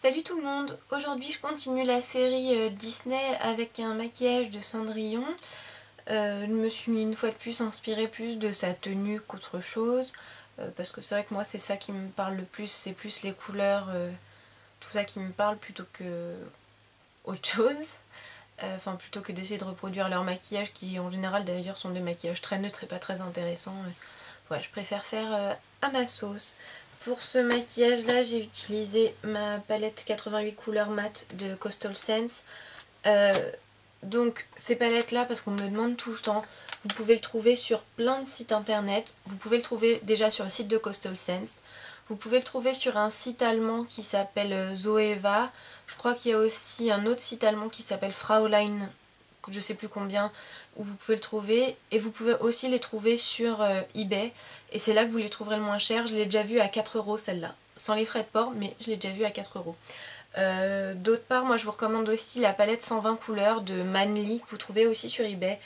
Salut tout le monde, aujourd'hui je continue la série Disney avec un maquillage de Cendrillon. Je me suis une fois de plus inspirée plus de sa tenue qu'autre chose, parce que c'est vrai que moi c'est ça qui me parle le plus, c'est plus les couleurs, tout ça qui me parle plutôt que autre chose. Enfin plutôt que d'essayer de reproduire leur maquillage qui en général d'ailleurs sont des maquillages très neutres et pas très intéressants. Ouais, je préfère faire à ma sauce. Pour ce maquillage là j'ai utilisé ma palette 88 couleurs mat de Coastal Scents. Donc ces palettes là, parce qu'on me le demande tout le temps, vous pouvez le trouver sur plein de sites internet. Vous pouvez le trouver déjà sur le site de Coastal Scents. Vous pouvez le trouver sur un site allemand qui s'appelle Zoeva. Je crois qu'il y a aussi un autre site allemand qui s'appelle Fraulein, je sais plus combien, où vous pouvez le trouver. Et vous pouvez aussi les trouver sur eBay. Et c'est là que vous les trouverez le moins cher. Je l'ai déjà vu à 4 € celle-là. Sans les frais de port, mais je l'ai déjà vu à 4 €. D'autre part, moi je vous recommande aussi la palette 120 couleurs de Manly que vous trouvez aussi sur eBay.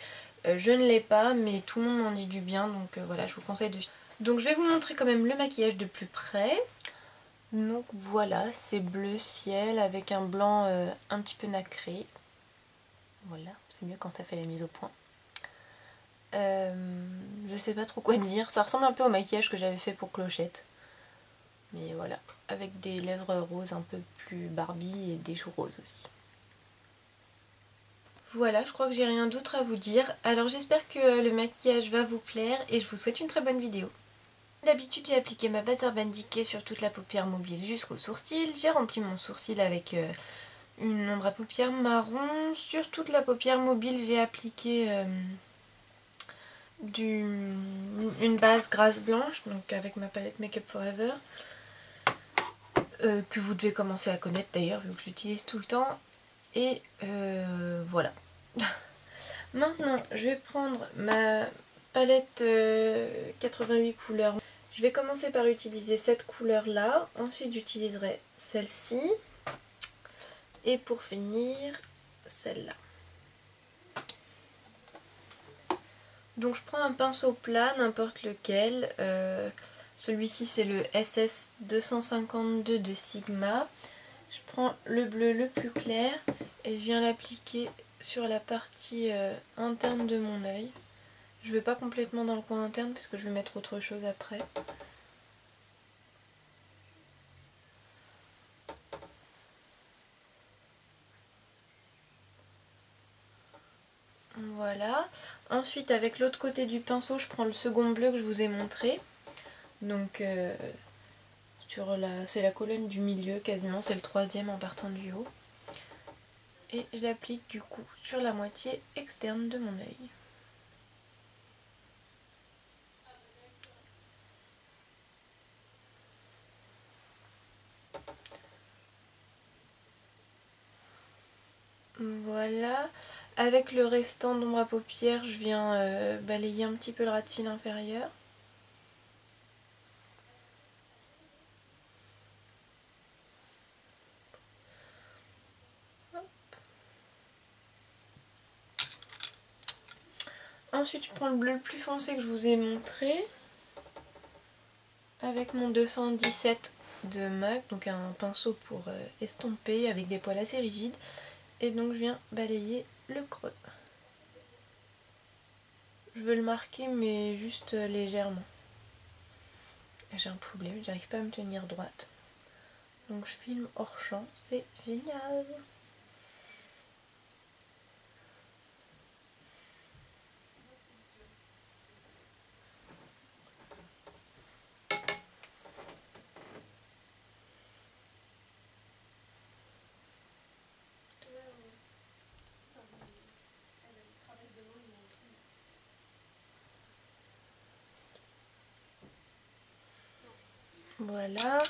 Je ne l'ai pas, mais tout le monde m'en dit du bien, donc voilà, je vous conseille de... Donc je vais vous montrer quand même le maquillage de plus près. Donc voilà, c'est bleu ciel avec un blanc un petit peu nacré. Voilà, c'est mieux quand ça fait la mise au point. Je sais pas trop quoi dire, ça ressemble un peu au maquillage que j'avais fait pour Clochette. Mais voilà, avec des lèvres roses un peu plus Barbie et des joues roses aussi. Voilà, je crois que j'ai rien d'autre à vous dire. Alors j'espère que le maquillage va vous plaire et je vous souhaite une très bonne vidéo. D'habitude j'ai appliqué ma base Urban Decay sur toute la paupière mobile jusqu'au sourcil. J'ai rempli mon sourcil avec une ombre à paupières marron. Sur toute la paupière mobile j'ai appliqué une base grasse blanche, donc avec ma palette Make Up Forever. Que vous devez commencer à connaître d'ailleurs vu que j'utilise tout le temps. Et voilà. Maintenant, je vais prendre ma palette 88 couleurs. Je vais commencer par utiliser cette couleur-là. Ensuite, j'utiliserai celle-ci. Et pour finir, celle-là. Donc, je prends un pinceau plat, n'importe lequel. Celui-ci, c'est le SS 252 de Sigma. Je prends le bleu le plus clair et je viens l'appliquer sur la partie interne de mon œil. Je ne vais pas complètement dans le coin interne parce que je vais mettre autre chose après. Voilà. Ensuite, avec l'autre côté du pinceau, je prends le second bleu que je vous ai montré. Donc, c'est la colonne du milieu quasiment, c'est le troisième en partant du haut. Et je l'applique du coup sur la moitié externe de mon œil. Voilà. Avec le restant d'ombre à paupières, je viens balayer un petit peu le ras de cils inférieur. Ensuite, je prends le bleu le plus foncé que je vous ai montré avec mon 217 de MAC, donc un pinceau pour estomper avec des poils assez rigides. Et donc je viens balayer le creux. Je veux le marquer mais juste légèrement. J'ai un problème, j'arrive pas à me tenir droite. Donc je filme hors champ, c'est génial. Voilà,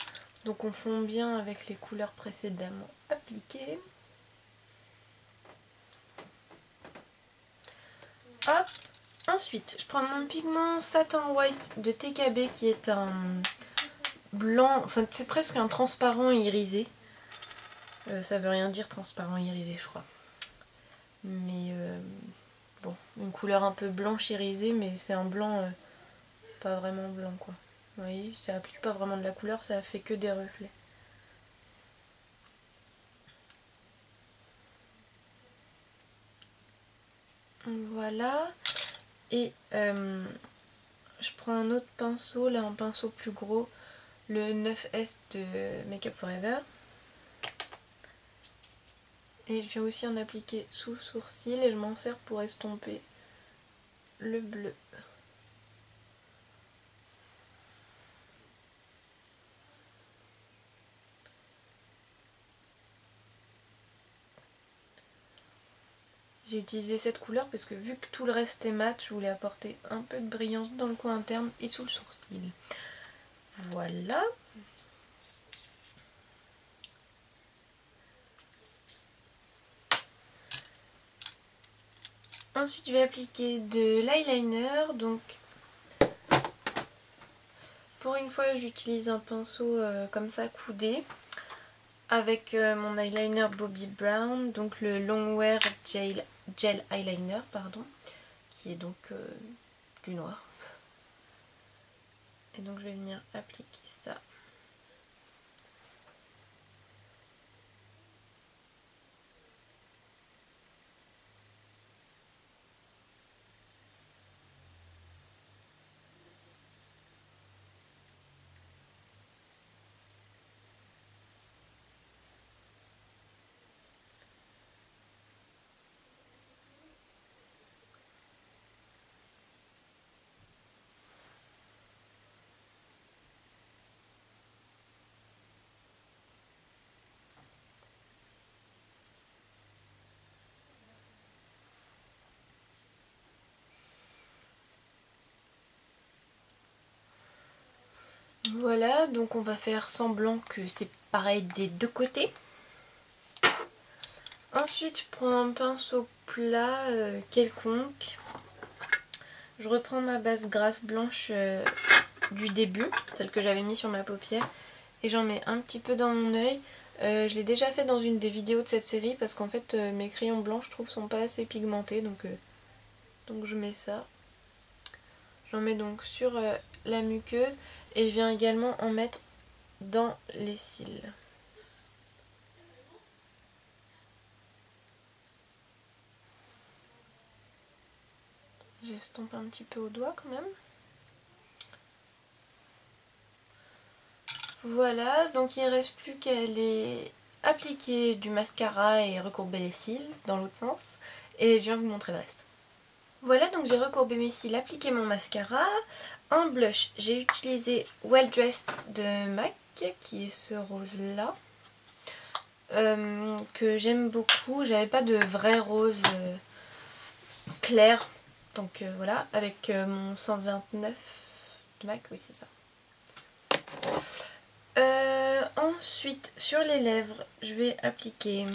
donc on fond bien avec les couleurs précédemment appliquées. Hop. Ensuite, je prends mon pigment Satin White de TKB qui est un blanc, enfin c'est presque un transparent irisé. Ça veut rien dire transparent irisé je crois. Mais bon, une couleur un peu blanche irisée mais c'est un blanc pas vraiment blanc quoi. Vous voyez, ça applique pas vraiment de la couleur, ça fait que des reflets. Voilà. Et je prends un autre pinceau, là un pinceau plus gros, le 9S de Make Up For Ever. Et je viens aussi en appliquer sous le sourcil et je m'en sers pour estomper le bleu. J'ai utilisé cette couleur parce que vu que tout le reste est mat, je voulais apporter un peu de brillance dans le coin interne et sous le sourcil. Voilà. Ensuite, je vais appliquer de l'eyeliner. Donc, pour une fois, j'utilise un pinceau comme ça, coudé, avec mon eyeliner Bobbi Brown, donc le Longwear Gel Eyeliner, pardon, qui est donc du noir. Et donc, je vais venir appliquer ça. Voilà, donc on va faire semblant que c'est pareil des deux côtés. Ensuite, je prends un pinceau plat quelconque. Je reprends ma base grasse blanche du début, celle que j'avais mis sur ma paupière, et j'en mets un petit peu dans mon œil. Je l'ai déjà fait dans une des vidéos de cette série parce qu'en fait mes crayons blancs je trouve sont pas assez pigmentés, donc je mets ça. J'en mets donc sur la muqueuse et je viens également en mettre dans les cils. J'estompe un petit peu au doigt quand même. Voilà, donc il ne reste plus qu'à aller appliquer du mascara et recourber les cils dans l'autre sens. Et je viens vous montrer le reste. Voilà, donc j'ai recourbé mes cils, appliqué mon mascara. En blush, j'ai utilisé Well Dressed de MAC, qui est ce rose là, que j'aime beaucoup. J'avais pas de vrai rose clair, donc voilà, avec mon 129 de MAC, oui c'est ça. Ensuite, sur les lèvres, je vais appliquer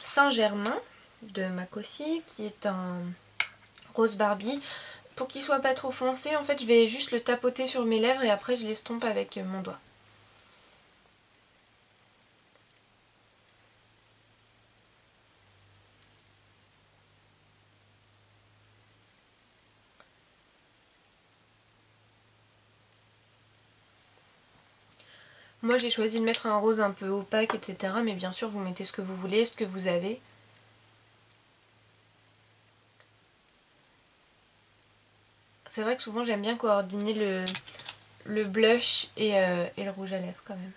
Saint-Germain de MAC aussi, qui est un rose Barbie. Pour qu'il soit pas trop foncé, en fait, je vais juste le tapoter sur mes lèvres et après je l'estompe avec mon doigt. Moi j'ai choisi de mettre un rose un peu opaque, etc. Mais bien sûr vous mettez ce que vous voulez, ce que vous avez. C'est vrai que souvent j'aime bien coordonner le blush et le rouge à lèvres quand même.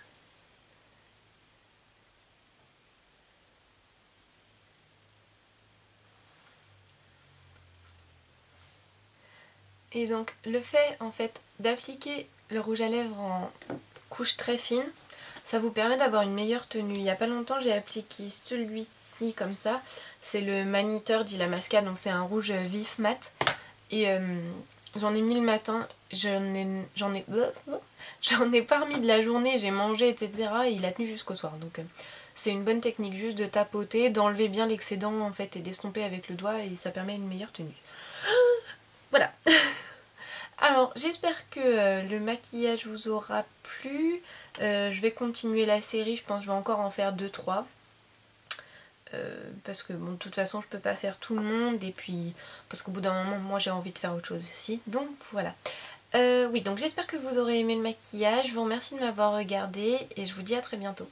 Et donc le fait en fait d'appliquer le rouge à lèvres en couche très fine, ça vous permet d'avoir une meilleure tenue. Il n'y a pas longtemps j'ai appliqué celui-ci comme ça, c'est le Maniteur d'Illamasqua, donc c'est un rouge vif mat. Et j'en ai mis le matin, j'en ai pas remis de la journée, j'ai mangé etc. et il a tenu jusqu'au soir. Donc c'est une bonne technique juste de tapoter, d'enlever bien l'excédent en fait et d'estomper avec le doigt et ça permet une meilleure tenue. Voilà. Alors j'espère que le maquillage vous aura plu. Je vais continuer la série, je pense que je vais encore en faire 2-3. Parce que bon, de toute façon je peux pas faire tout le monde et puis parce qu'au bout d'un moment moi j'ai envie de faire autre chose aussi, donc voilà. Oui, donc j'espère que vous aurez aimé le maquillage, je vous remercie de m'avoir regardé et je vous dis à très bientôt.